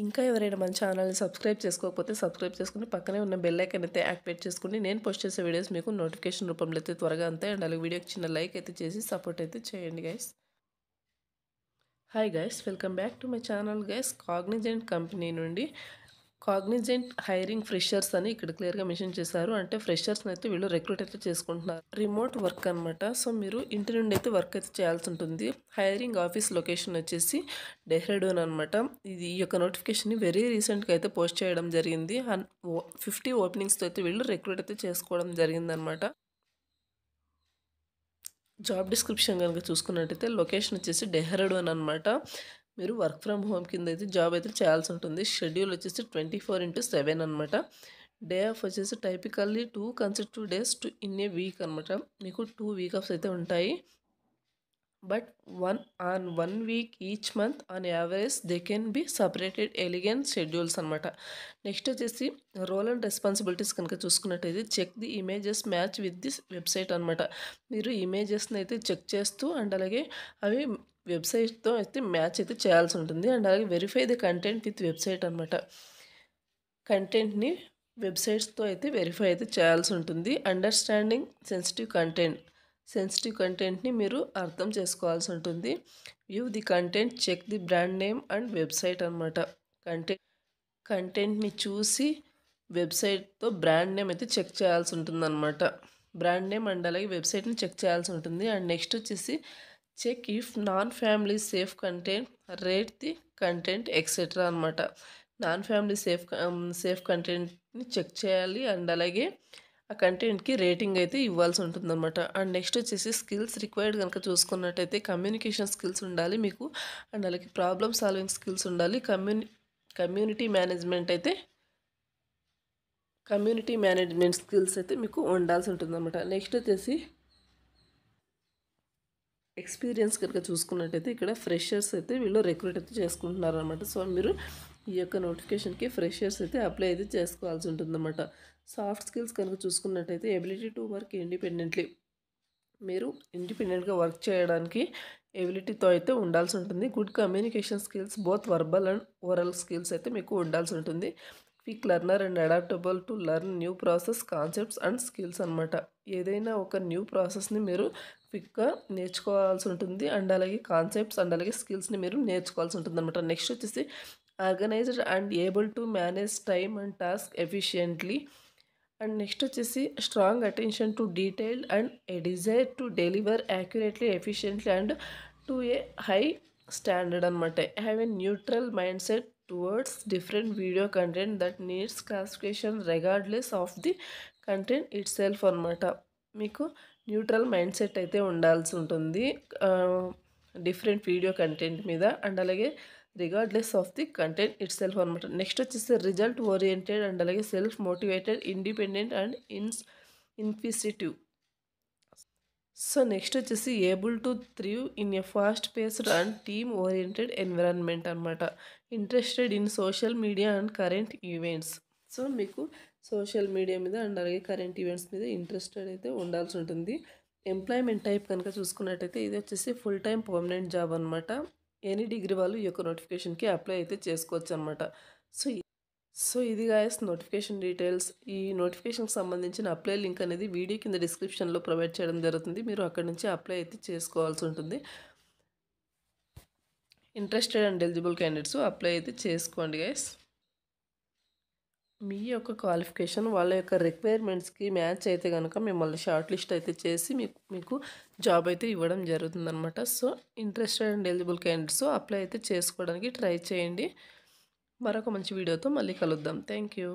ఇంకా ఎవరైనా మన ఛానల్ని సబ్స్క్రైబ్ చేసుకోకపోతే సబ్స్క్రైబ్ చేసుకుని పక్కనే ఉన్న బెల్ ఐకాన్ అయితే యాక్టివేట్ చేసుకుని నేను పోస్ట్ చేసే వీడియోస్ మీకు నోటిఫికేషన్ రూపంలో అయితే త్వరగా అంతే. అండ్ అలాగే వీడియోకి చిన్న లైక్ అయితే చేసి సపోర్ట్ అయితే చేయండి guys. Hi guys, welcome back to my channel guys. Cognizant company నుండి కాగ్నిజెంట్ హైరింగ్ ఫ్రెషర్స్ అని ఇక్కడ క్లియర్గా మెన్షన్ చేశారు. అంటే ఫ్రెషర్స్ని అయితే వీళ్ళు రిక్రూట్ అయితే చేసుకుంటున్నారు. రిమోట్ వర్క్ అనమాట. సో మీరు ఇంటి నుండి అయితే వర్క్ అయితే చేయాల్సి ఉంటుంది. హైరింగ్ ఆఫీస్ లొకేషన్ వచ్చేసి డెహ్రాడూన్ అనమాట. ఇది ఈ యొక్క నోటిఫికేషన్ని వెరీ రీసెంట్గా అయితే పోస్ట్ చేయడం జరిగింది. 50 ఓపెనింగ్స్తో అయితే వీళ్ళు రిక్రూట్ అయితే చేసుకోవడం జరిగిందనమాట. జాబ్ డిస్క్రిప్షన్ కనుక చూసుకున్నట్టయితే లొకేషన్ వచ్చేసి డెహ్రాడూన్ అనమాట. మీరు వర్క్ ఫ్రమ్ హోమ్ కింద అయితే జాబ్ అయితే చేయాల్సి ఉంటుంది. షెడ్యూల్ వచ్చేసి 24/7 అనమాట. డే ఆఫ్ వచ్చేసి typically 2 consecutive days in a week అనమాట. మీకు 2 వీక్ ఆఫ్స్ అయితే ఉంటాయి. But one week each month on average they can be separated elegant schedules అనమాట. నెక్స్ట్ వచ్చేసి రోల్ అండ్ రెస్పాన్సిబిలిటీస్ కనుక చూసుకున్నట్టయితే check the images match with this website అనమాట. మీరు ఇమేజెస్ని అయితే చెక్ చేస్తూ అండ్ అలాగే అవి వెబ్సైట్తో అయితే మ్యాచ్ అయితే చేయాల్సి ఉంటుంది. అండ్ అలాగే verify the content with website అనమాట. కంటెంట్ని వెబ్సైట్స్తో అయితే వెరిఫై అయితే చేయాల్సి ఉంటుంది. అండర్స్టాండింగ్ సెన్సిటివ్ కంటెంట్ని మీరు అర్థం చేసుకోవాల్సి ఉంటుంది. View the content, check the brand name and website అనమాట. కంటెంట్ని చూసి వెబ్సైట్తో బ్రాండ్ నేమ్ అయితే చెక్ చేయాల్సి ఉంటుంది అనమాట. బ్రాండ్ నేమ్ అండ్ అలాగే వెబ్సైట్ని చెక్ చేయాల్సి ఉంటుంది. అండ్ నెక్స్ట్ వచ్చేసి check if non family safe content, rate the content etcetera అనమాట. నాన్ ఫ్యామిలీ సేఫ్ కంటెంట్ని చెక్ చేయాలి. అండ్ అలాగే ఆ కంటెంట్కి రేటింగ్ అయితే ఇవ్వాల్సి ఉంటుందన్నమాట. అండ్ నెక్స్ట్ వచ్చేసి స్కిల్స్ రిక్వైర్డ్ కనుక చూసుకున్నట్టయితే కమ్యూనికేషన్ స్కిల్స్ ఉండాలి మీకు. అండ్ అలాగే ప్రాబ్లమ్ సాల్వింగ్ స్కిల్స్ ఉండాలి. కమ్యూనిటీ మేనేజ్మెంట్ స్కిల్స్ అయితే మీకు ఉండాల్సి ఉంటుందన్నమాట. నెక్స్ట్ వచ్చేసి ఎక్స్పీరియన్స్ కనుక చూసుకున్నట్టయితే ఇక్కడ ఫ్రెషర్స్ అయితే వీళ్ళు రిక్రూట్ అయితే చేసుకుంటున్నారు అనమాట. సో మీరు ఈ యొక్క నోటిఫికేషన్కి ఫ్రెషర్స్ అయితే అప్లై అయితే చేసుకోవాల్సి ఉంటుందన్నమాట. సాఫ్ట్ స్కిల్స్ కనుక చూసుకున్నట్టయితే ఎబిలిటీ టు వర్క్ ఇండిపెండెంట్లీ, మీరు ఇండిపెండెంట్గా వర్క్ చేయడానికి ఎబిలిటీతో అయితే ఉండాల్సి ఉంటుంది. Good communication skills, both verbal and oral skills అయితే మీకు ఉండాల్సి ఉంటుంది. Quick learner and adaptable to learn new process, concepts and skills అనమాట. ఏదైనా ఒక న్యూ ప్రాసెస్ని మీరు క్విక్గా నేర్చుకోవాల్సి ఉంటుంది. అండ్ అలాగే కాన్సెప్ట్స్ అండ్ అలాగే స్కిల్స్ని మీరు నేర్చుకోవాల్సి ఉంటుంది అనమాట. నెక్స్ట్ వచ్చేసి organized and able to manage time and task efficiently. And next వచ్చేసి strong attention to detail and a desire to deliver accurately, efficiently and to a high standard అనమాట. Have a neutral mindset towards different video content that needs classification regardless of the content itself అనమాట. మీకు neutral mindset అయితే ఉండాల్సి ఉంటుంది different video content మీద. And అలాగే regardless of the content itself అనమాట. Next వచ్చేసి result oriented and అలాగే self motivated, independent and inquisitive. So next వచ్చేసి able to thrive in a fast paced and team oriented environment అనమాట. Interested in social media and current events. So మీకు social media మీద and అలాగే current events మీద interested అయితే ఉండాల్సి ఉంటుంది. Employment type కనుక చూసుకున్నట్టయితే ఇది వచ్చేసి ఫుల్ టైం పర్మనెంట్ జాబ్ అనమాట. ఎనీ డిగ్రీ వాళ్ళు ఈ యొక్క నోటిఫికేషన్కి అప్లై అయితే చేసుకోవచ్చు అనమాట. సో ఇది గాయస్ నోటిఫికేషన్ డీటెయిల్స్. ఈ నోటిఫికేషన్కి సంబంధించిన అప్లై లింక్ అనేది వీడియో కింద డిస్క్రిప్షన్లో ప్రొవైడ్ చేయడం జరుగుతుంది. మీరు అక్కడి నుంచి అప్లై అయితే చేసుకోవాల్సి ఉంటుంది. Interested and eligible candidates apply అయితే చేసుకోండి గైస్. మీ యొక్క క్వాలిఫికేషన్ వాళ్ళ యొక్క రిక్వైర్మెంట్స్కి మ్యాచ్ అయితే కనుక మిమ్మల్ని షార్ట్ లిస్ట్ అయితే చేసి మీకు జాబ్ అయితే ఇవ్వడం జరుగుతుందన్నమాట. So interested and eligible candidates apply అయితే చేసుకోవడానికి ట్రై చేయండి. మరొక మంచి వీడియోతో మళ్ళీ కలుద్దాం. Thank you.